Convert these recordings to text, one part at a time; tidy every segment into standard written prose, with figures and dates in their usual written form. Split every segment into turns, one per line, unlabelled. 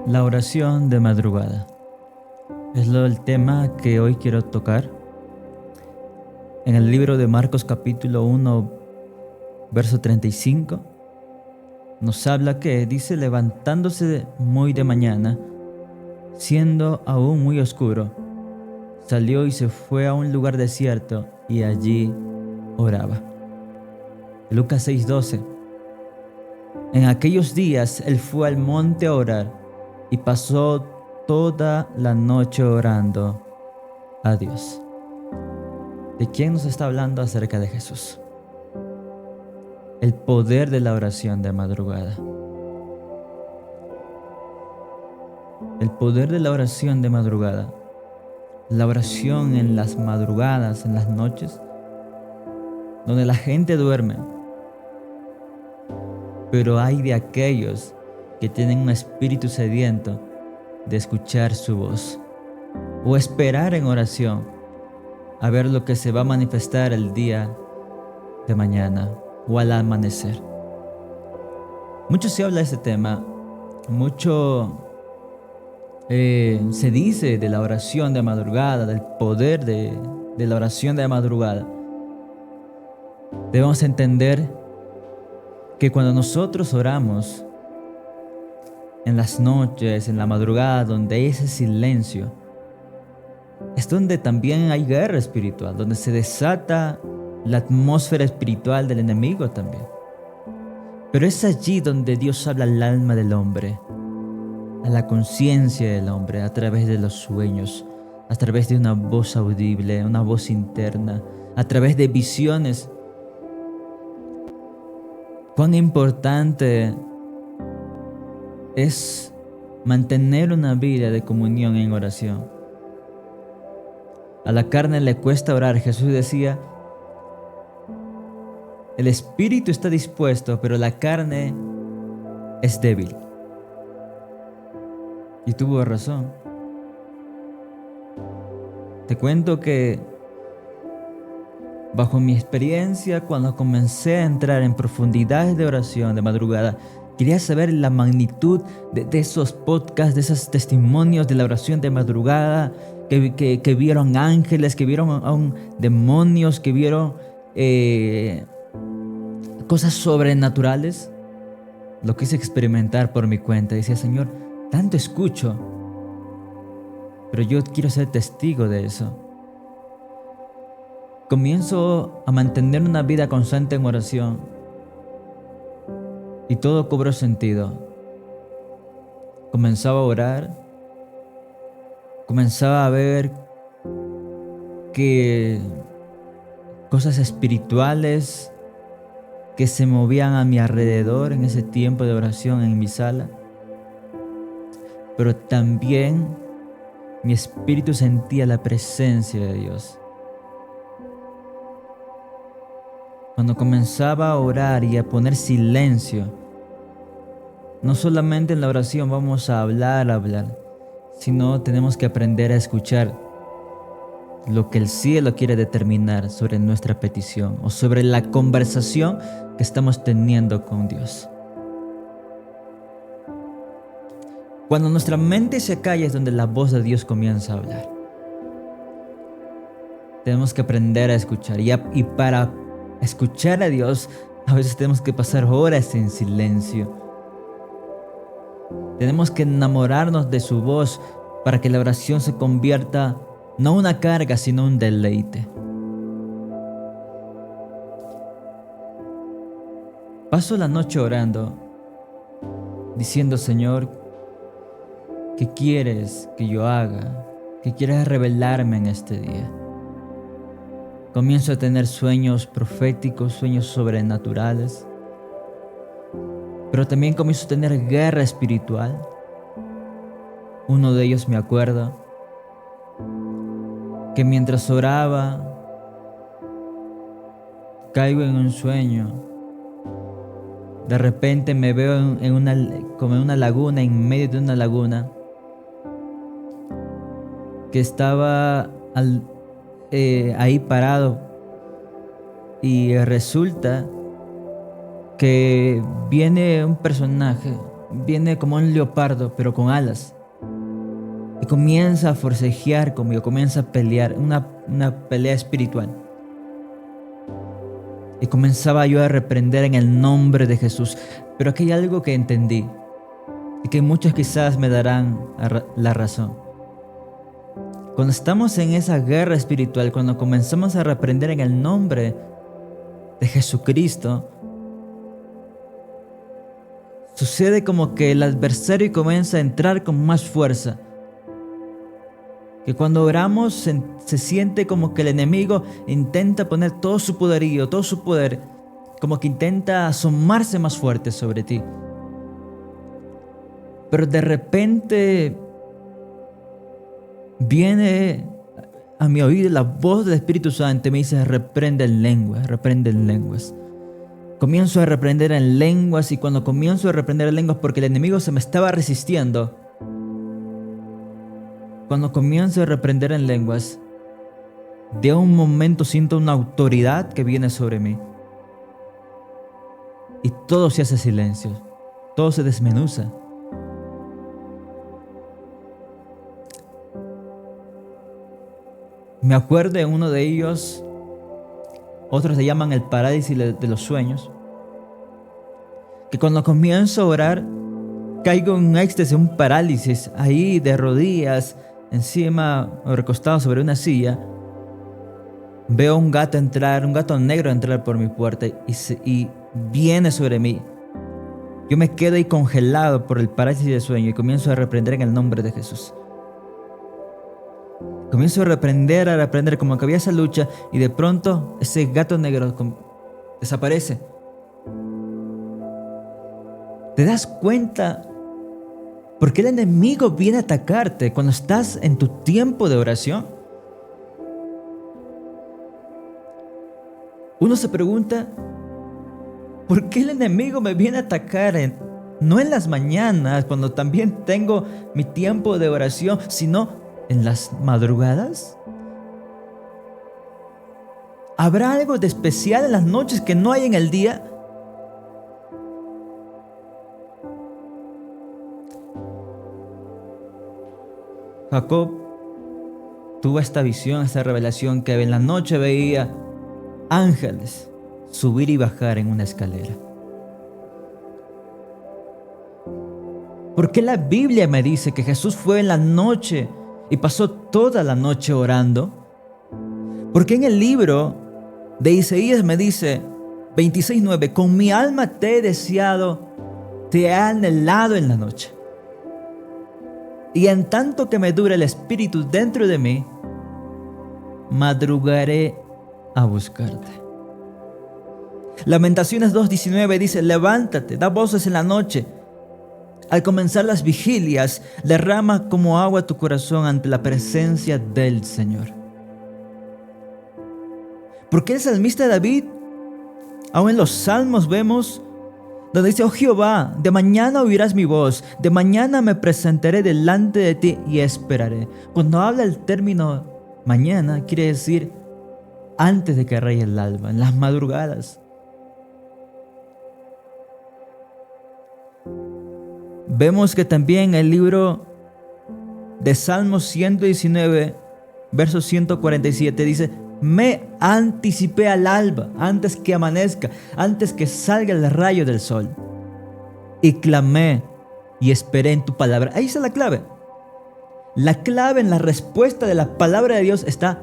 La oración de madrugada es el tema que hoy quiero tocar. En el libro de Marcos capítulo 1, verso 35, nos habla que dice: levantándose muy de mañana, siendo aún muy oscuro, salió y se fue a un lugar desierto y allí oraba. Lucas 6:12. En aquellos días él fue al monte a orar y pasó toda la noche orando a Dios. ¿De quién nos está hablando acerca de Jesús? El poder de la oración de madrugada. El poder de la oración de madrugada. La oración en las madrugadas, en las noches, donde la gente duerme. Pero hay de aquellos que tienen un espíritu sediento de escuchar su voz o esperar en oración a ver lo que se va a manifestar el día de mañana o al amanecer. Mucho se habla de este tema, mucho se dice de la oración de madrugada, del poder de la oración de madrugada. Debemos entender que cuando nosotros oramos en las noches, en la madrugada, donde hay ese silencio, es donde también hay guerra espiritual, donde se desata la atmósfera espiritual del enemigo también. Pero es allí donde Dios habla al alma del hombre, a la conciencia del hombre, a través de los sueños, a través de una voz audible, una voz interna, a través de visiones. Cuán importante es mantener una vida de comunión en oración. A la carne le cuesta orar. Jesús decía: el espíritu está dispuesto, pero la carne es débil. Y tuvo razón. Te cuento que bajo mi experiencia, cuando comencé a entrar en profundidades de oración de madrugada, quería saber la magnitud de esos podcasts, de esos testimonios de la oración de madrugada, que vieron ángeles, que vieron aún demonios, que vieron cosas sobrenaturales. Lo quise experimentar por mi cuenta. Decía: Señor, tanto escucho, pero yo quiero ser testigo de eso. Comienzo a mantener una vida constante en oración y todo cobró sentido. Comenzaba a orar, comenzaba a ver que cosas espirituales que se movían a mi alrededor en ese tiempo de oración en mi sala, pero también mi espíritu sentía la presencia de Dios. Cuando comenzaba a orar y a poner silencio, no solamente en la oración vamos a hablar, sino tenemos que aprender a escuchar lo que el cielo quiere determinar sobre nuestra petición o sobre la conversación que estamos teniendo con Dios. Cuando nuestra mente se calla es donde la voz de Dios comienza a hablar. Tenemos que aprender a escuchar y para escuchar a Dios a veces tenemos que pasar horas en silencio. Tenemos que enamorarnos de su voz para que la oración se convierta no una carga, sino un deleite. Paso la noche orando, diciendo: Señor, ¿qué quieres que yo haga? ¿Qué quieres revelarme en este día? Comienzo a tener sueños proféticos, sueños sobrenaturales, pero también comienzo a tener guerra espiritual. Uno de ellos me acuerdo que mientras oraba, caigo en un sueño. De repente me veo como en una laguna, en medio de una laguna, que estaba ahí parado, y resulta que viene un personaje viene como un leopardo, pero con alas. Y comienza a forcejear conmigo, comienza a pelear, una pelea espiritual. Y comenzaba yo a reprender en el nombre de Jesús. Pero aquí hay algo que entendí y que muchos quizás me darán la razón. Cuando estamos en esa guerra espiritual, cuando comenzamos a reprender en el nombre de Jesucristo, sucede como que el adversario comienza a entrar con más fuerza. Que cuando oramos se siente como que el enemigo intenta poner todo su poderío, todo su poder, como que intenta asomarse más fuerte sobre ti. Pero de repente viene a mi oído la voz del Espíritu Santo y me dice: reprende en lenguas, reprende en lenguas. Comienzo a reprender en lenguas, y cuando comienzo a reprender en lenguas porque el enemigo se me estaba resistiendo, cuando comienzo a reprender en lenguas, de un momento siento una autoridad que viene sobre mí. Y todo se hace silencio, todo se desmenuza. Me acuerdo de uno de ellos, otros le llaman el parálisis de los sueños, que cuando comienzo a orar, caigo en un éxtasis, un parálisis, ahí de rodillas, encima o recostado sobre una silla. Veo un gato entrar, un gato negro entrar por mi puerta y viene sobre mí. Yo me quedo ahí congelado por el parálisis de sueño y comienzo a reprender en el nombre de Jesús. Comienzo a reprender como que había esa lucha, y de pronto ese gato negro desaparece. ¿Te das cuenta por qué el enemigo viene a atacarte cuando estás en tu tiempo de oración? Uno se pregunta, ¿por qué el enemigo me viene a atacar no en las mañanas, cuando también tengo mi tiempo de oración, sino en las madrugadas? ¿Habrá algo de especial en las noches que no hay en el día? Jacob tuvo esta visión, esta revelación, que en la noche veía ángeles subir y bajar en una escalera. ¿Por qué la Biblia me dice que Jesús fue en la noche y pasó toda la noche orando? Porque en el libro de Isaías me dice 26:9, con mi alma te he deseado, te he anhelado en la noche. Y en tanto que me dure el espíritu dentro de mí, madrugaré a buscarte. Lamentaciones 2:19 dice, levántate, da voces en la noche. Al comenzar las vigilias, derrama como agua tu corazón ante la presencia del Señor. Porque el salmista David, aún en los salmos vemos donde dice, oh Jehová, de mañana oirás mi voz, de mañana me presentaré delante de ti y esperaré. Cuando habla el término mañana, quiere decir antes de que raye el alba, en las madrugadas. Vemos que también el libro de Salmos 119, verso 147 dice, me anticipé al alba, antes que amanezca, antes que salga el rayo del sol. Y clamé y esperé en tu palabra. Ahí está la clave. La clave en la respuesta de la palabra de Dios está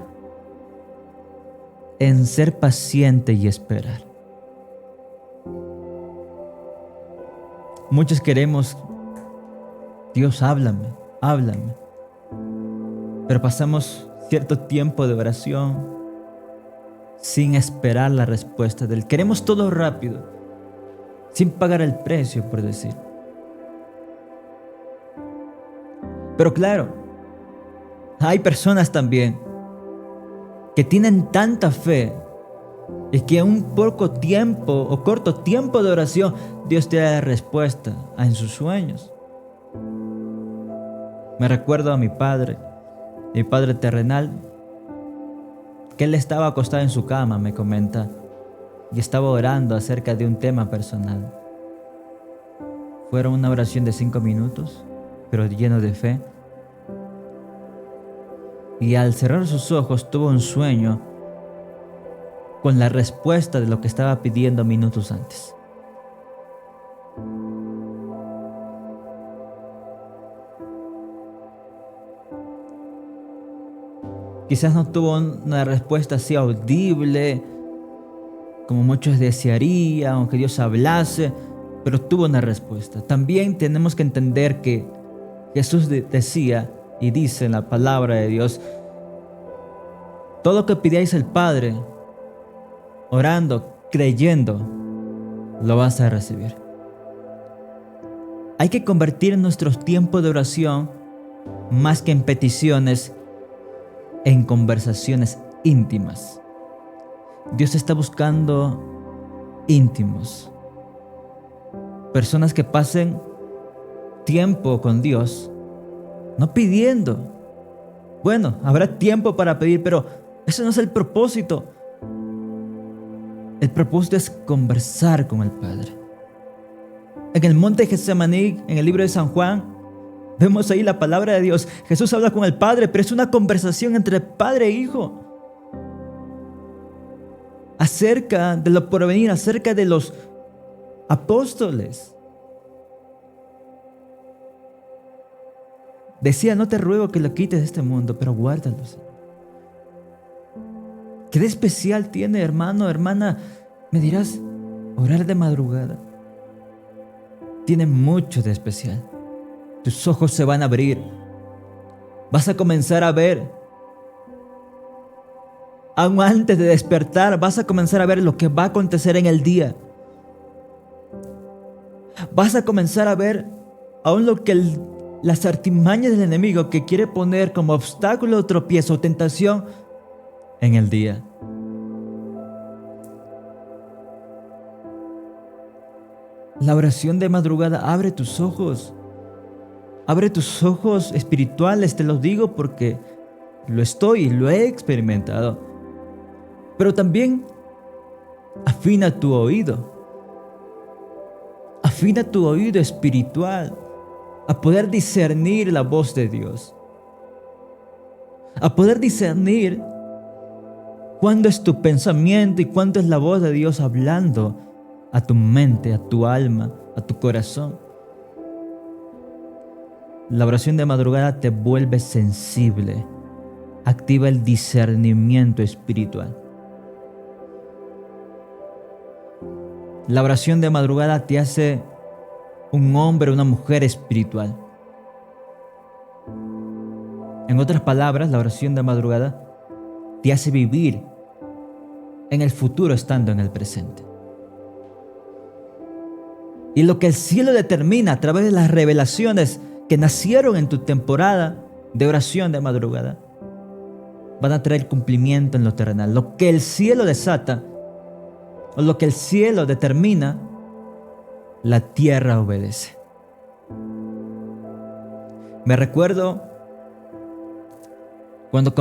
en ser paciente y esperar. Muchos queremos, Dios, háblame, háblame. Pero pasamos cierto tiempo de oración sin esperar la respuesta de Él. Queremos todo rápido, sin pagar el precio, por decir. Pero claro, hay personas también que tienen tanta fe y que en un poco tiempo o corto tiempo de oración, Dios te da la respuesta en sus sueños. Me recuerdo a mi padre terrenal, que él estaba acostado en su cama, me comenta, y estaba orando acerca de un tema personal. Fueron una oración de 5 minutos, pero lleno de fe. Y al cerrar sus ojos tuvo un sueño con la respuesta de lo que estaba pidiendo minutos antes. Quizás no tuvo una respuesta así audible, como muchos desearían, o que Dios hablase, pero tuvo una respuesta. También tenemos que entender que Jesús decía y dice en la palabra de Dios: todo lo que pidáis al Padre, orando, creyendo, lo vas a recibir. Hay que convertir nuestros tiempos de oración, más que en peticiones, en conversaciones íntimas. Dios está buscando íntimos. Personas que pasen tiempo con Dios, no pidiendo. Bueno, habrá tiempo para pedir, pero eso no es el propósito. El propósito es conversar con el Padre. En el monte Getsemaní, en el libro de San Juan, vemos ahí la palabra de Dios. Jesús habla con el Padre, pero es una conversación entre Padre e Hijo. Acerca de lo porvenir, acerca de los apóstoles. Decía: no te ruego que lo quites de este mundo, pero guárdalo. ¿Qué de especial tiene, hermano, hermana? Me dirás, orar de madrugada. Tiene mucho de especial. Tus ojos se van a abrir. Vas a comenzar a ver. Aún antes de despertar, vas a comenzar a ver lo que va a acontecer en el día. Vas a comenzar a ver aún lo que las artimañas del enemigo que quiere poner como obstáculo, tropiezo o tentación en el día. La oración de madrugada abre tus ojos. Abre tus ojos espirituales, te lo digo porque lo he experimentado. Pero también afina tu oído. Afina tu oído espiritual a poder discernir la voz de Dios. A poder discernir cuándo es tu pensamiento y cuándo es la voz de Dios hablando a tu mente, a tu alma, a tu corazón. La oración de madrugada te vuelve sensible, activa el discernimiento espiritual. La oración de madrugada te hace un hombre o una mujer espiritual. En otras palabras, la oración de madrugada te hace vivir en el futuro estando en el presente. Y lo que el cielo determina a través de las revelaciones que nacieron en tu temporada de oración de madrugada van a traer cumplimiento en lo terrenal. Lo que el cielo desata o lo que el cielo determina, la tierra obedece. Me recuerdo cuando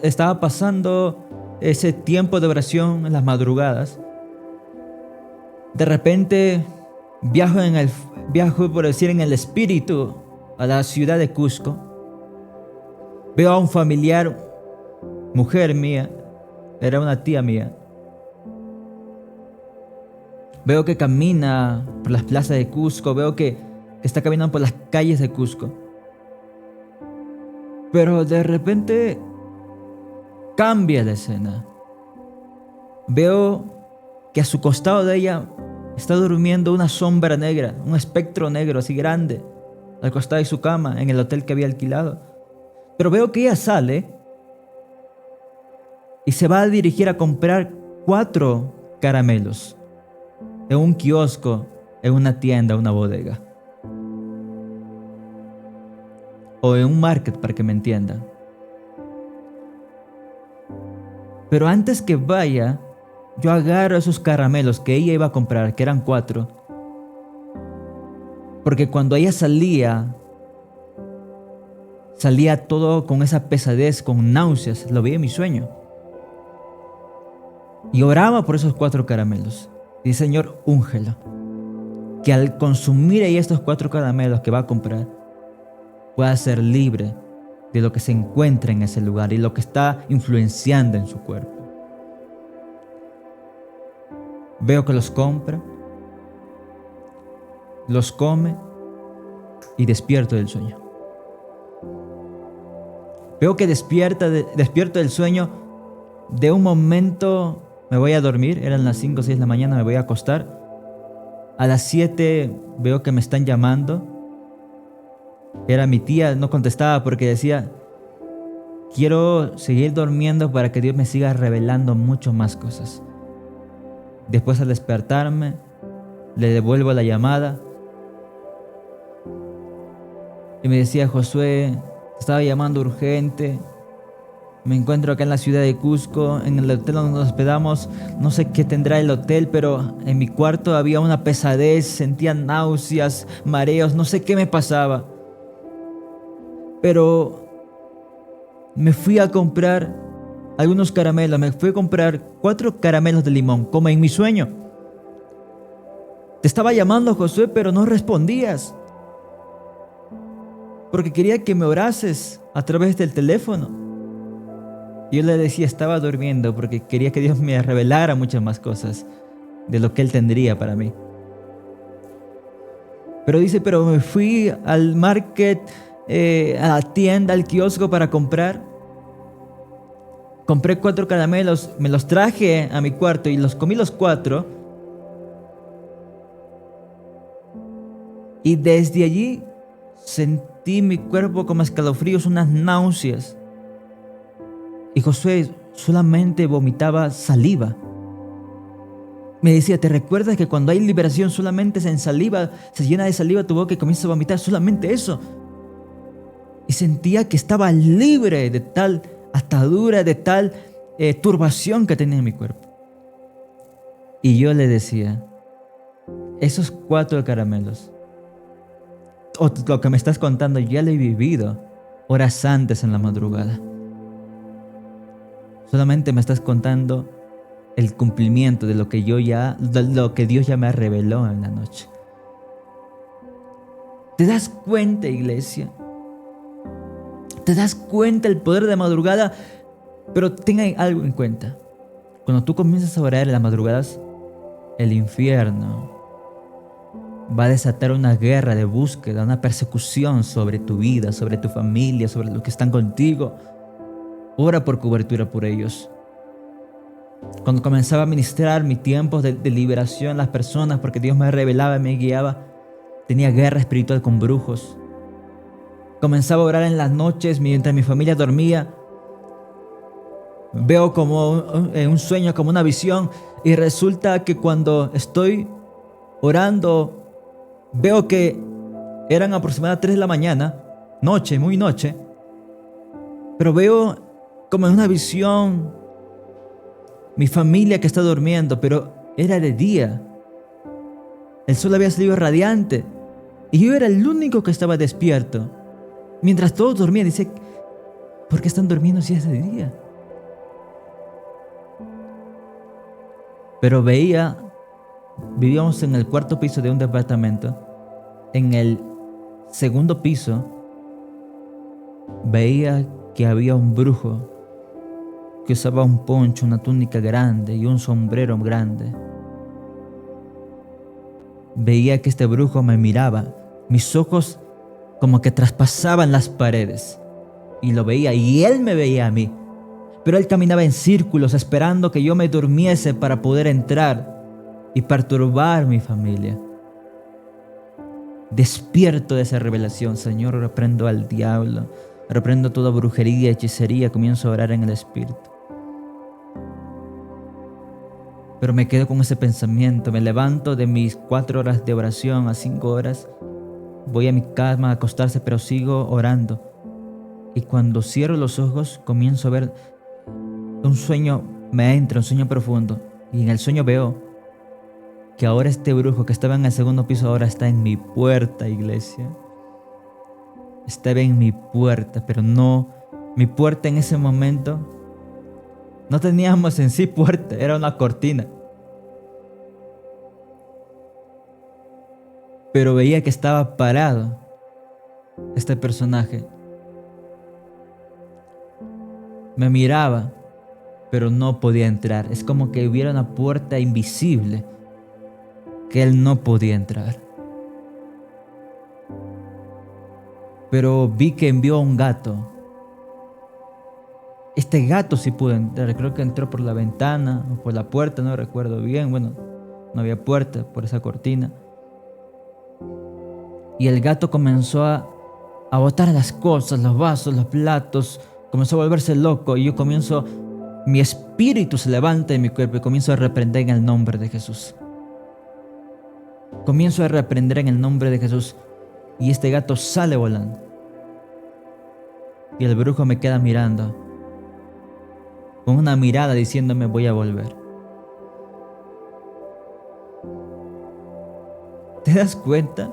estaba pasando ese tiempo de oración en las madrugadas. De repente viajo por decir en el espíritu a la ciudad de Cusco. Veo a un familiar, mujer mía, era una tía mía. Veo que camina por las plazas de Cusco, veo que está caminando por las calles de Cusco. Pero de repente cambia la escena. Veo que a su costado de ella está durmiendo una sombra negra, un espectro negro así grande, al costado de su cama en el hotel que había alquilado. Pero veo que ella sale y se va a dirigir a comprar 4 caramelos en un kiosco, en una tienda, una bodega. O en un market, para que me entiendan. Pero antes que vaya, yo agarro esos caramelos que ella iba a comprar, que eran 4. Porque cuando ella salía todo con esa pesadez, con náuseas. Lo vi en mi sueño. Y oraba por esos 4 caramelos. Y Señor, úngelo. que al consumir ahí estos 4 caramelos que va a comprar, pueda ser libre de lo que se encuentra en ese lugar y lo que está influenciando en su cuerpo. Veo que los compra, los come y despierto del sueño. Veo que despierto del sueño. De un momento me voy a dormir, eran las 5 o 6 de la mañana, me voy a acostar. A las 7 veo que me están llamando. Era mi tía, no contestaba porque decía, quiero seguir durmiendo para que Dios me siga revelando mucho más cosas. Después al despertarme, le devuelvo la llamada y me decía, Josué, te estaba llamando urgente. Me encuentro acá en la ciudad de Cusco, en el hotel donde nos hospedamos. No sé qué tendrá el hotel, pero en mi cuarto había una pesadez, sentía náuseas, mareos, no sé qué me pasaba. Pero me fui a comprar algunos caramelos, me fui a comprar 4 caramelos de limón, como en mi sueño. Te estaba llamando, Josué, pero no respondías, porque quería que me orases a través del teléfono. Yo le decía, estaba durmiendo porque quería que Dios me revelara muchas más cosas de lo que Él tendría para mí. Pero dice, pero me fui al market, a la tienda, al kiosco para comprar. Compré 4 caramelos, me los traje a mi cuarto y los comí los 4. Y desde allí sentí mi cuerpo como escalofríos, unas náuseas. Y Josué solamente vomitaba saliva. Me decía, ¿te recuerdas que cuando hay liberación solamente se llena de saliva tu boca y comienzas a vomitar? Solamente eso. Y sentía que estaba libre de tal atadura, de tal turbación que tenía en mi cuerpo. Y yo le decía, esos 4 caramelos, o lo que me estás contando, ya lo he vivido horas antes en la madrugada. Solamente me estás contando el cumplimiento de lo que Dios ya me reveló en la noche. ¿Te das cuenta, iglesia? ¿Te das cuenta el poder de madrugada? Pero tengan algo en cuenta. Cuando tú comienzas a orar en las madrugadas, el infierno va a desatar una guerra de búsqueda, una persecución sobre tu vida, sobre tu familia, sobre los que están contigo. Ora por cobertura por ellos. Cuando comenzaba a ministrar mi tiempo de liberación a las personas, porque Dios me revelaba y me guiaba, tenía guerra espiritual con brujos. Comenzaba a orar en las noches mientras mi familia dormía. Veo como en un sueño, como una visión, y resulta que cuando estoy orando, veo que eran aproximadamente 3 de la mañana, noche, muy noche, pero veo como en una visión mi familia que está durmiendo, pero era de día. El sol había salido radiante y yo era el único que estaba despierto. Mientras todos dormían, dice, ¿por qué están durmiendo si es de día? Pero vivíamos en el 4º piso de un departamento. En el 2º piso veía que había un brujo que usaba un poncho, una túnica grande y un sombrero grande. Veía que este brujo me miraba, mis ojos como que traspasaban las paredes, y lo veía, y él me veía a mí, pero él caminaba en círculos esperando que yo me durmiese para poder entrar y perturbar mi familia. Despierto de esa revelación, Señor, reprendo al diablo, reprendo toda brujería, hechicería, comienzo a orar en el Espíritu. Pero me quedo con ese pensamiento, me levanto de mis 4 horas de oración a 5 horas, voy a mi cama a acostarse, pero sigo orando. Y cuando cierro los ojos, comienzo a ver un sueño, me entra un sueño profundo, y en el sueño veo que ahora este brujo que estaba en el 2º piso ahora está en mi puerta, iglesia. Estaba en mi puerta, pero no, mi puerta en ese momento, no teníamos en sí puerta, era una cortina. pero veía que estaba parado este personaje. Me miraba, pero no podía entrar. Es como que hubiera una puerta invisible que él no podía entrar. Pero vi que envió a un gato. Este gato sí pudo entrar. Creo que entró por la ventana o por la puerta, no recuerdo bien. Bueno, no había puerta por esa cortina. Y el gato comenzó a botar las cosas, los vasos, los platos. Comenzó a volverse loco y mi espíritu se levanta de mi cuerpo y comienzo a reprender en el nombre de Jesús. Comienzo a reprender en el nombre de Jesús y este gato sale volando. Y el brujo me queda mirando, con una mirada diciéndome voy a volver. ¿Te das cuenta?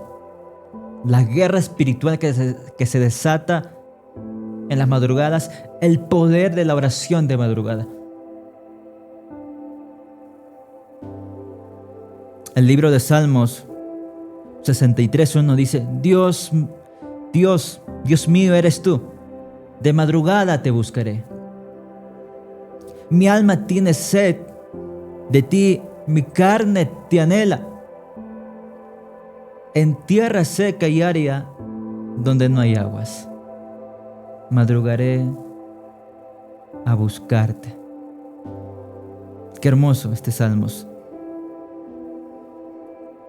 La guerra espiritual que se desata en las madrugadas, el poder de la oración de madrugada. El libro de Salmos 63:1 dice, Dios mío eres tú, de madrugada te buscaré. Mi alma tiene sed de ti, mi carne te anhela. En tierra seca y árida, donde no hay aguas, madrugaré a buscarte. Qué hermoso este Salmos.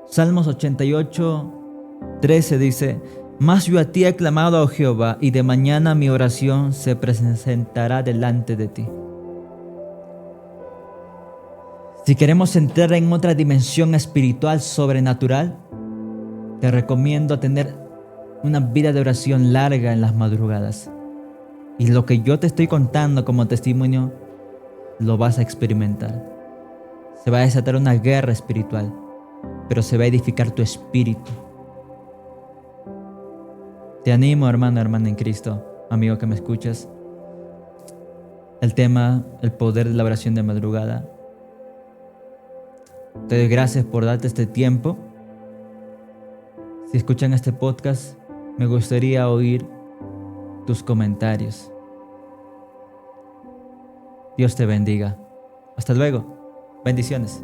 Salmos 88:13 dice, mas yo a ti he clamado, oh Jehová, y de mañana mi oración se presentará delante de ti. Si queremos entrar en otra dimensión espiritual sobrenatural, te recomiendo tener una vida de oración larga en las madrugadas. Y lo que yo te estoy contando como testimonio, lo vas a experimentar. Se va a desatar una guerra espiritual, pero se va a edificar tu espíritu. Te animo, hermano, hermana en Cristo, amigo que me escuchas. El tema, el poder de la oración de madrugada. Te doy gracias por darte este tiempo. Si escuchan este podcast, me gustaría oír tus comentarios. Dios te bendiga. Hasta luego. Bendiciones.